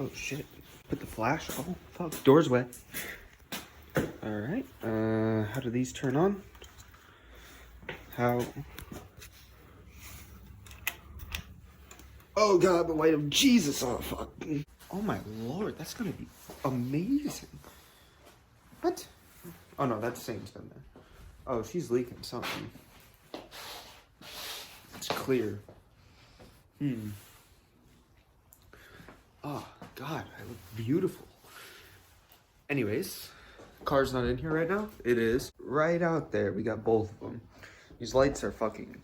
Oh shit. Put the flash. Oh fuck. Door's wet. Alright. How do these turn on? How? Oh god, the light of Jesus. Oh fuck. Oh my lord, that's gonna be amazing. What? Oh no, that's Saint's been there. Oh, she's leaking something. It's clear. Oh god, I look beautiful. Anyways, car's not in here right now. It is right out there. We got both of them. These lights are fucking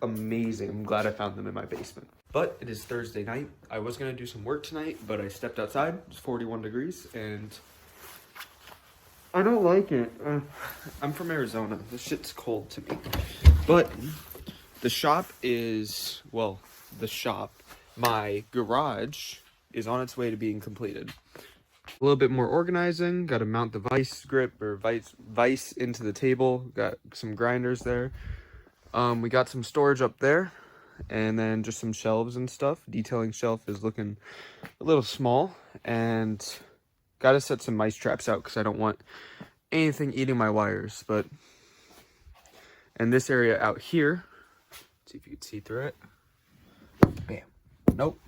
amazing. I'm glad I found them in my basement. But it is Thursday night. I was gonna do some work tonight, but I stepped outside. It's 41 degrees and I don't like it. I'm from Arizona. This shit's cold to me. But the shop is, well, my garage is on its way to being completed. A little bit more organizing. Got to mount the vice grip or vice into the table. Got some grinders there. We got some storage up there, and then just some shelves and stuff. Detailing shelf is looking a little small, and got to set some mice traps out because I don't want anything eating my wires. But and this area out here, let's see if you can see through it. Bam. Nope.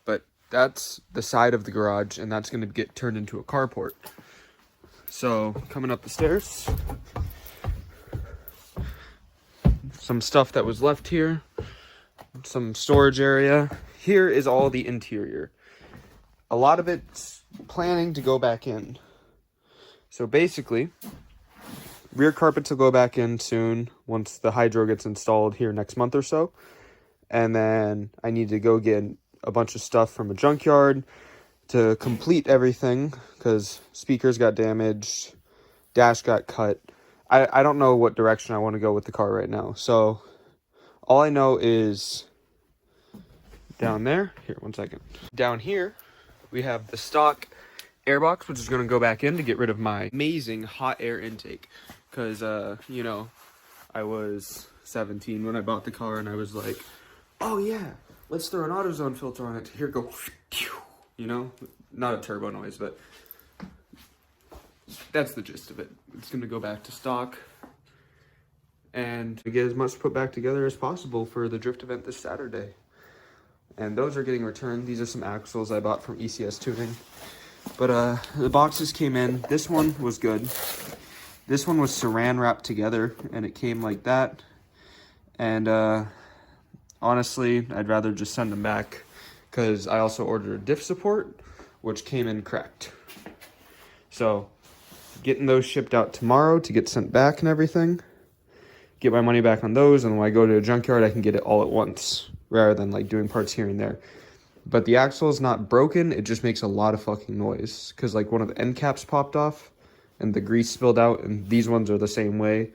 But that's the side of the garage, and that's going to get turned into a carport. So coming up the stairs, some stuff that was left here, some storage area. Here is all the interior. A lot of it's planning to go back in. So basically, rear carpets will go back in soon once the hydro gets installed here next month or so. And then I need to go get a bunch of stuff from a junkyard to complete everything because speakers got damaged, dash got cut. I don't know what direction I want to go with the car right now. So all I know is down there, here, one second. Down here, we have the stock airbox, which is going to go back in to get rid of my amazing hot air intake. Because, you know, I was 17 when I bought the car and I was like, oh yeah, let's throw an AutoZone filter on it to hear it go, you know, not a turbo noise, but that's the gist of it. It's going to go back to stock and get as much put back together as possible for the drift event this Saturday. And those are getting returned. These are some axles I bought from ECS Tuning. But the boxes came in. This one was good. This one was saran wrapped together and it came like that. And honestly, I'd rather just send them back because I also ordered a diff support, which came in cracked. So getting those shipped out tomorrow to get sent back and everything. Get my money back on those, and when I go to a junkyard, I can get it all at once rather than like doing parts here and there. But the axle is not broken, it just makes a lot of fucking noise because like one of the end caps popped off and the grease spilled out, and these ones are the same way.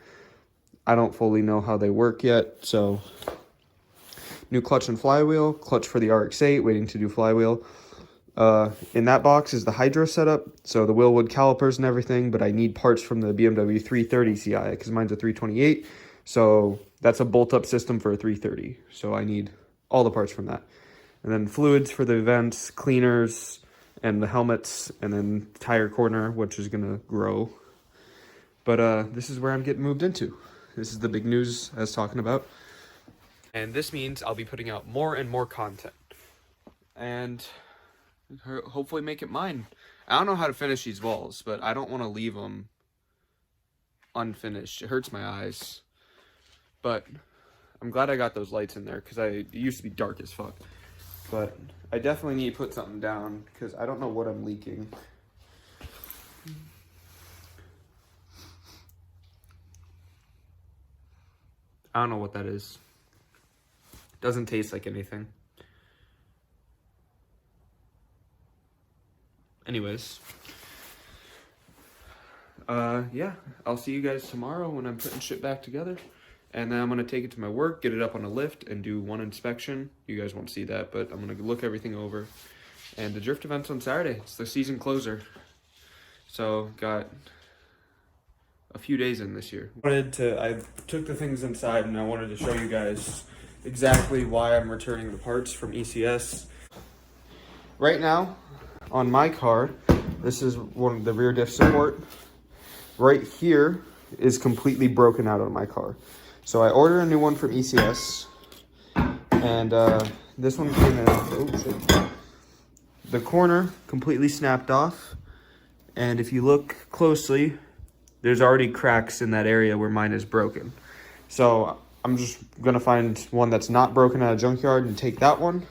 I don't fully know how they work yet, so new clutch and flywheel, clutch for the RX-8, waiting to do flywheel. In that box is the hydro setup, so the Willwood calipers and everything, but I need parts from the BMW 330 Ci because mine's a 328, so that's a bolt-up system for a 330, so I need all the parts from that. And then fluids for the vents, cleaners, and the helmets, and then tire corner, which is gonna grow. But this is where I'm getting moved into. This is the big news I was talking about. And this means I'll be putting out more and more content. And hopefully make it mine. I don't know how to finish these walls, but I don't want to leave them unfinished. It hurts my eyes. But I'm glad I got those lights in there because it used to be dark as fuck. But I definitely need to put something down because I don't know what I'm leaking. I don't know what that is. Doesn't taste like anything. Anyways. Yeah, I'll see you guys tomorrow when I'm putting shit back together. And then I'm going to take it to my work, get it up on a lift, and do one inspection. You guys won't see that, but I'm going to look everything over. And the drift event's on Saturday. It's the season closer. So, got a few days in this year. I took the things inside, and I wanted to show you guys exactly why I'm returning the parts from ECS. Right now, on my car, this is one of the rear diff support. Right here is completely broken out on my car. So I ordered a new one from ECS, and this one came in. Oh shit. The corner completely snapped off, and if you look closely, there's already cracks in that area where mine is broken. So I'm just gonna find one that's not broken at a junkyard and take that one.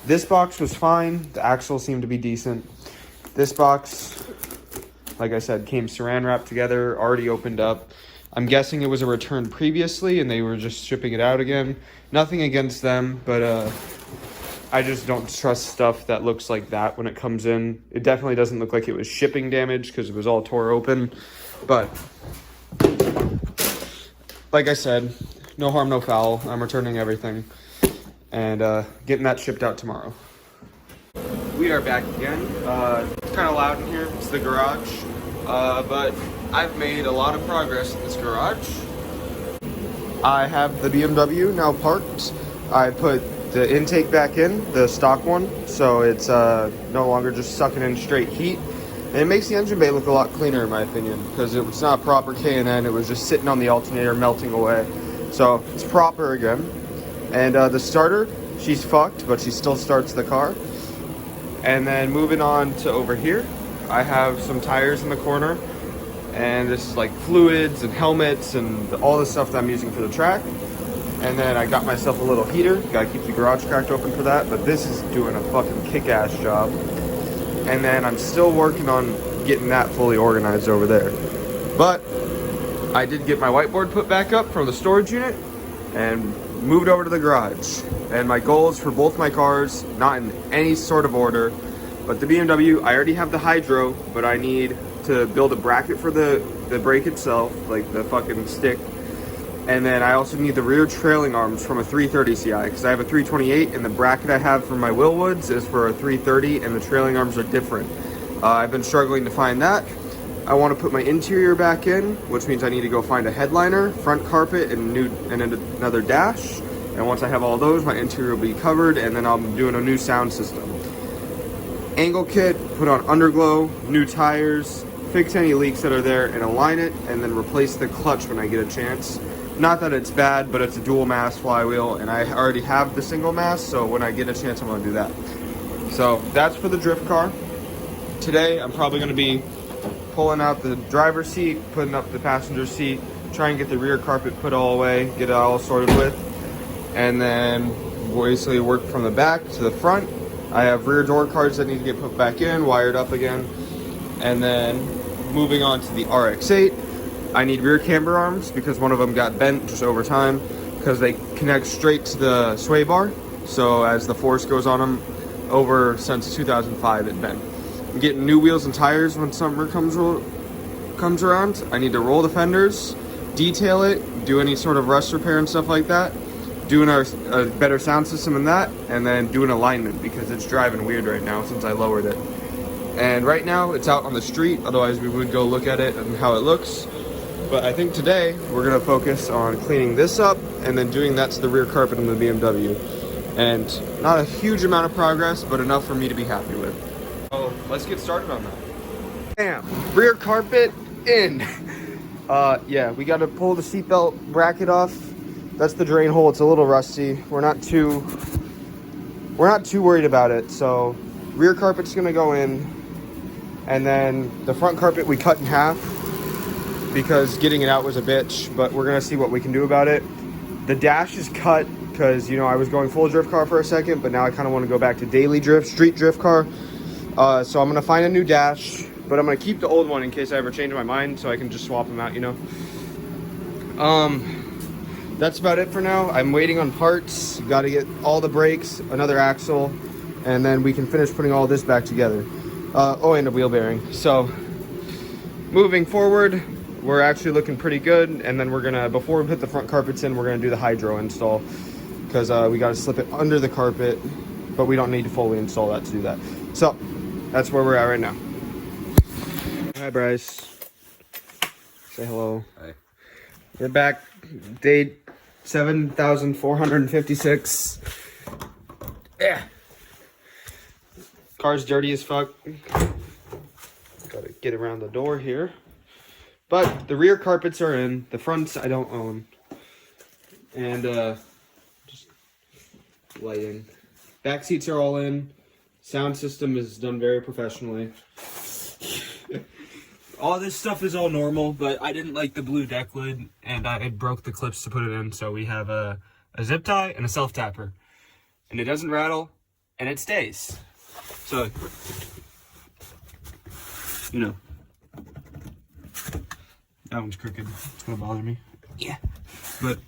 This box was fine. The axle seemed to be decent. This box, like I said, came saran wrapped together, already opened up. I'm guessing it was a return previously and they were just shipping it out again. Nothing against them, but I just don't trust stuff that looks like that when it comes in. It definitely doesn't look like it was shipping damage because it was all tore open. But like I said, no harm, no foul. I'm returning everything and getting that shipped out tomorrow. We are back again. It's kind of loud in here. It's the garage. But I've made a lot of progress in this garage. I have the BMW now parked. I put the intake back in, the stock one, so it's no longer just sucking in straight heat. And it makes the engine bay look a lot cleaner in my opinion, because it was not proper K&N, it was just sitting on the alternator melting away. So it's proper again. And the starter, she's fucked, but she still starts the car. And then moving on to over here, I have some tires in the corner. And this is like fluids and helmets and all the stuff that I'm using for the track. And then I got myself a little heater. Gotta keep the garage cracked open for that, but this is doing a fucking kick-ass job. And then I'm still working on getting that fully organized over there. But I did get my whiteboard put back up from the storage unit and moved over to the garage. And my goals for both my cars, not in any sort of order, but the BMW, I already have the hydro, but I need to build a bracket for the brake itself, like the fucking stick. And then I also need the rear trailing arms from a 330 CI, because I have a 328 and the bracket I have for my Willwoods is for a 330 and the trailing arms are different. I've been struggling to find that. I want to put my interior back in, which means I need to go find a headliner, front carpet, and another dash. And once I have all those, my interior will be covered, and then I'm doing a new sound system. Angle kit, put on underglow, new tires, fix any leaks that are there and align it, and then replace the clutch when I get a chance. Not that it's bad, but it's a dual mass flywheel, and I already have the single mass, so when I get a chance, I'm gonna do that. So that's for the drift car. Today, I'm probably gonna be pulling out the driver's seat, putting up the passenger seat, try and get the rear carpet put all away, get it all sorted with, and then basically work from the back to the front. I have rear door cards that need to get put back in, wired up again, and then moving on to the RX-8. I need rear camber arms because one of them got bent just over time because they connect straight to the sway bar. So as the force goes on them over since 2005, it bent. I'm getting new wheels and tires when summer comes around. I need to roll the fenders, detail it, do any sort of rust repair and stuff like that. Doing a better sound system in that, and then doing alignment because it's driving weird right now since I lowered it. And right now it's out on the street, otherwise we would go look at it and how it looks. But I think today we're gonna focus on cleaning this up and then doing that to the rear carpet on the BMW. And not a huge amount of progress, but enough for me to be happy with. So let's get started on that. Bam, rear carpet in. Yeah, we gotta pull the seatbelt bracket off. That's the drain hole, it's a little rusty. We're not too worried about it. So rear carpet's gonna go in, and then the front carpet we cut in half because getting it out was a bitch, but we're gonna see what we can do about it. The dash is cut because, you know, I was going full drift car for a second, but now I kind of want to go back to daily drift, street drift car. So I'm gonna find a new dash, but I'm gonna keep the old one in case I ever change my mind, so I can just swap them out, you know. That's about it for now. I'm waiting on parts. Got to get all the brakes, another axle, and then we can finish putting all this back together. Oh, and a wheel bearing. So moving forward, we're actually looking pretty good. And then we're gonna, before we put the front carpets in, we're gonna do the hydro install because we got to slip it under the carpet, but we don't need to fully install that to do that. So that's where we're at right now. Hi, Bryce. Say hello. Hi. We're back. Day 7,456. Yeah. Car's dirty as fuck. Gotta get around the door here. But the rear carpets are in. The fronts I don't own. And just lighting. Back seats are all in. Sound system is done very professionally. All this stuff is all normal, but I didn't like the blue deck lid, and I broke the clips to put it in. So we have a zip tie and a self tapper, and it doesn't rattle, and it stays. So, you know, that one's crooked. It's gonna bother me. Yeah, but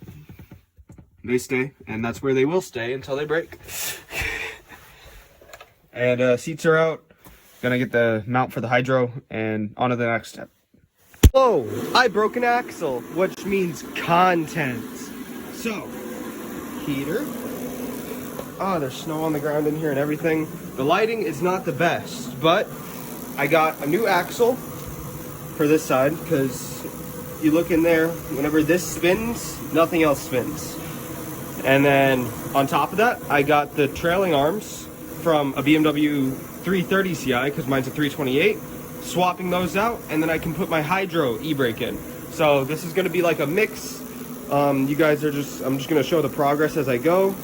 they stay, and that's where they will stay until they break. And seats are out. Gonna get the mount for the hydro, and on to the next step. Oh, I broke an axle, which means content. So, heater. Oh, there's snow on the ground in here and everything. The lighting is not the best, but I got a new axle for this side, because you look in there, whenever this spins, nothing else spins. And then on top of that, I got the trailing arms from a BMW 330 Ci, because mine's a 328, swapping those out, and then I can put my hydro e-brake in. So this is going to be like a mix. You guys are I'm just going to show the progress as I go.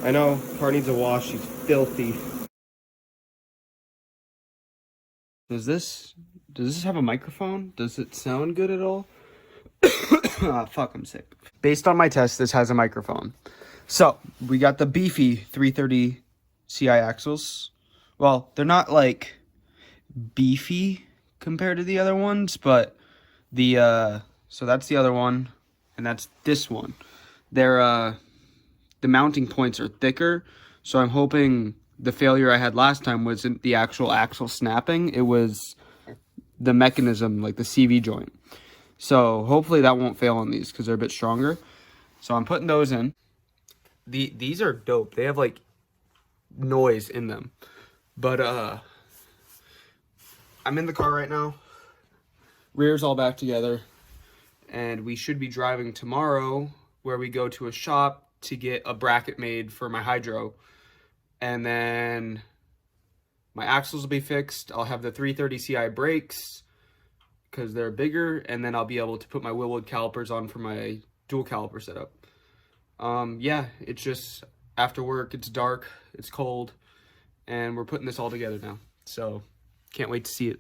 I know, car needs a wash, she's filthy. Does this have a microphone? Does it sound good at all? Ah, fuck, I'm sick. Based on my test, this has a microphone. So, we got the beefy 330 Ci axles. Well, they're not like beefy compared to the other ones, but so that's the other one, and that's this one. They're the mounting points are thicker, so I'm hoping the failure I had last time wasn't the actual axle snapping, it was the mechanism, like the CV joint. So hopefully that won't fail on these because they're a bit stronger. So I'm putting those in. These are dope. They have like noise in them. But I'm in the car right now. Rear's all back together. And we should be driving tomorrow, where we go to a shop to get a bracket made for my hydro. And then my axles will be fixed. I'll have the 330 Ci brakes because they're bigger, and then I'll be able to put my Willwood calipers on for my dual caliper setup. Yeah, it's just after work, it's dark, it's cold, and we're putting this all together now. So can't wait to see it.